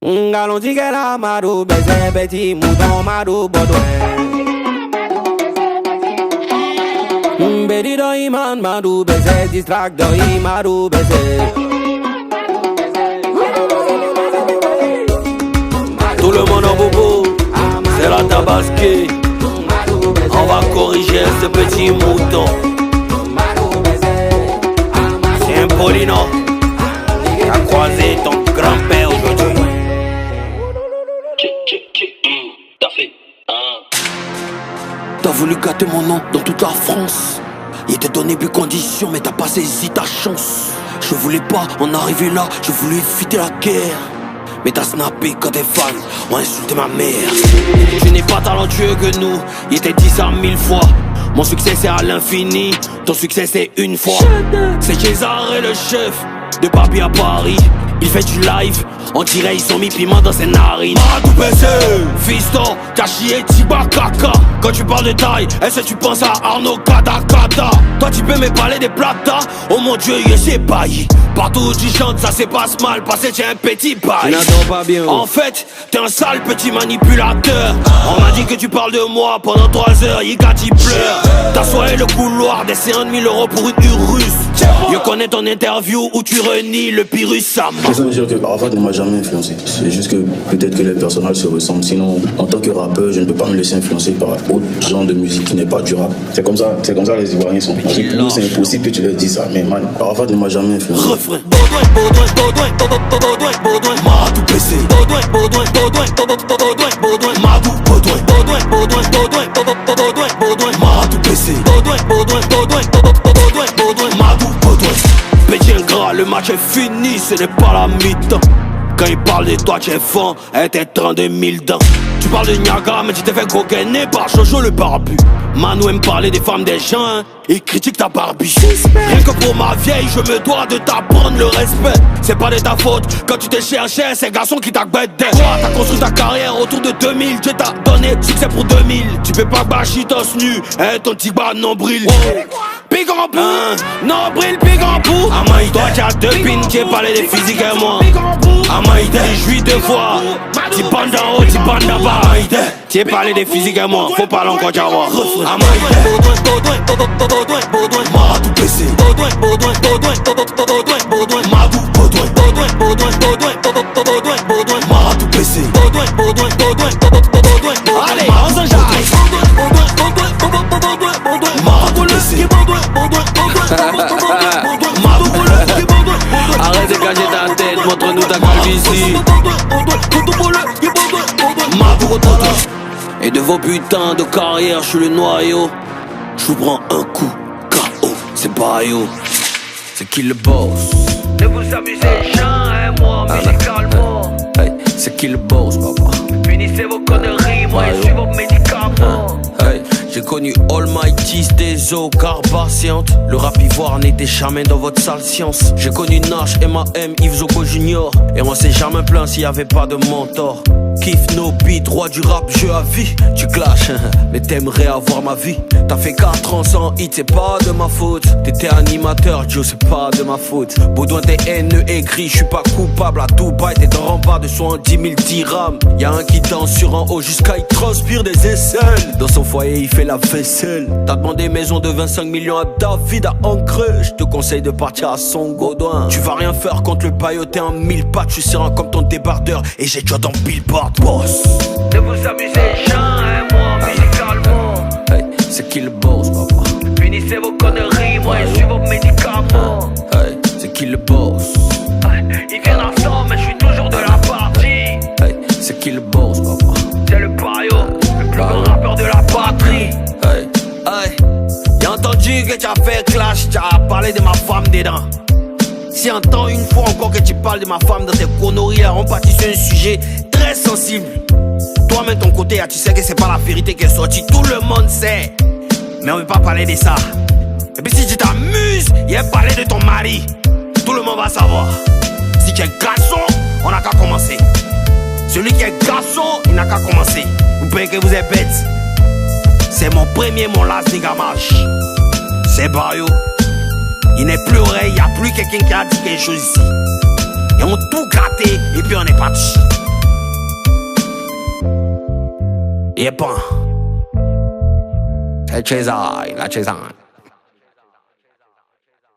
Galon tigela marou, baiser petit mouton marou Baudouin. Bedi do iman marou, baiser distract do imarou baiser. Tout le monde en bobo, c'est la tabasquée. On va corriger ce petit mouton. C'est un Paulino qui a croisé ton grand-père aujourd'hui. T'as fait T'as voulu gâter mon nom dans toute la France. Il t'a donné plus conditions mais t'as pas saisi ta chance. Je voulais pas en arriver là, je voulais éviter la guerre. Mais t'as snappé quand tes fans ont insulté ma mère. Tu n'es pas talentueux que nous, il était dit ça 1000 fois. Mon succès c'est à l'infini, ton succès c'est une fois. C'est César et le chef de Papi à Paris. Il fait du live, on dirait ils ont mis piment dans ses narines. Madou PC, fiston, t'as chié Tiba Kaka. Quand tu parles de taille, est-ce que tu penses à Arnaud Kadakada? Toi tu peux me parler des plata, oh mon dieu il s'est bailli. Partout où tu chantes ça se passe mal, parce que tu es un petit bail. Pas bien. En fait, t'es un sale petit manipulateur. On m'a dit que tu parles de moi pendant 3 heures, Yigati pleure. T'as soigné le couloir des 50 000 € pour une russe. Je connais ton interview où tu renies le Pyrrhus Sam. Ça veut dire que Arafat ne m'a jamais influencé. C'est juste que peut-être que les personnages se ressemblent. Sinon, en tant que rappeur, je ne peux pas me laisser influencer par autre genre de musique qui n'est pas du rap. C'est comme ça les Ivoiriens sont. Pour nous, c'est impossible que tu leur dises ça. Mais man, Arafat ne m'a jamais influencé. Refrain. Baudouin, Madou PC. Baudouin, Madou, Madou PC. Madou, Petit ingrat, le match est fini, ce n'est pas la mi-temps. Quand il parle de toi, tu es fan, et t'es 32 000 dents. Tu parles de Niagara, mais tu t'es fait coquiner par Jojo le barbu. Manu aime parler des femmes des gens, hein. Il critique ta Barbie. Rien que pour ma vieille, je me dois de t'apprendre le respect. C'est pas de ta faute, quand tu t'es cherché, c'est garçon qui t'a guetté. Toi, t'as construit ta carrière autour de 2000. Dieu t'a donné succès pour 2000. Tu peux pas bâcher torse nu, hein, ton petit bas nombril. Pig en bout, nombril, pig en bout. Amaï, toi tu as 2 pins, tu parlé des physiques et moi. Amaï, t'es jouis 2 fois. Tu bandes en haut, tu bandes en bas. Amaï, tu parlé des physiques et moi. Faut parler encore d'avoir. Amaï, Baudouin, Madou PC. Baudouin, Madou, Madou PC. Allez, on s'enjaille. Madou PC. Arrête de cacher ta tête, montre-nous ta calvitie. Et de vos putains de carrière, je suis le noyau. Je vous prends un coup, KO, c'est Bayo. C'est qui le boss? Ne vous amusez jamais, moi, musicalement. Hey, c'est qui le boss, papa? Finissez vos conneries, moi, je suis vos médicaments. Hey, j'ai connu Almighty, Stezo, Carbaciante. Le rap ivoire n'était jamais dans votre sale science. J'ai connu Nash, M.A.M, Yves Zogo Junior. Et on s'est jamais plaint s'il y avait pas de mentor. Kiff no beat, roi du rap, jeu à vie. Tu clashes, mais t'aimerais avoir ma vie. T'as fait 4 ans sans hit, c'est pas de ma faute. T'étais animateur, Joe, c'est pas de ma faute. Baudouin, t'es haineux et gris, je suis pas coupable à tout bail. T'es dans rempart de 70 000 dirhams. Y'a un qui danse sur un haut jusqu'à il transpire des aisselles. Dans son foyer, il fait la vaisselle. T'as demandé maison de 25 millions à David à Ancré. Je te conseille de partir à Songo. Tu vas rien faire contre le baillot, t'es un 1000 pattes. Je suis serein comme ton débardeur et j'ai déjà dans Billboard. Boss. Ne vous amusez jamais, moi, musicalement. Hey, c'est qui le boss, papa? Finissez vos conneries, moi, je suis vos médicaments. Hey, c'est qui le boss? Il vient ensemble, mais je suis toujours de la partie. Hey, c'est qui le boss, papa? C'est le Bayo, le plus grand rappeur de la patrie. Hey, hey, j'ai entendu que tu as fait clash, tu as parlé de ma femme dedans. Si entends une fois encore que tu parles de ma femme dans tes conneries, là, on partit sur un sujet très sensible. Toi-même, ton côté, tu sais que c'est pas la vérité qui est sortie. Tout le monde sait. Mais on veut pas parler de ça. Et puis si tu t'amuses, il a parlé de ton mari. Tout le monde va savoir. Si tu es garçon, on n'a qu'à commencer. Celui qui est garçon, il n'a qu'à commencer. Vous pensez que vous êtes bête? C'est mon premier, mon last niggamage. C'est Bayo. Il n'est plus vrai, il n'y a plus quelqu'un qui a dit quelque chose ici. Ils ont tout gratté et puis on est parti. Yep. La Cesai.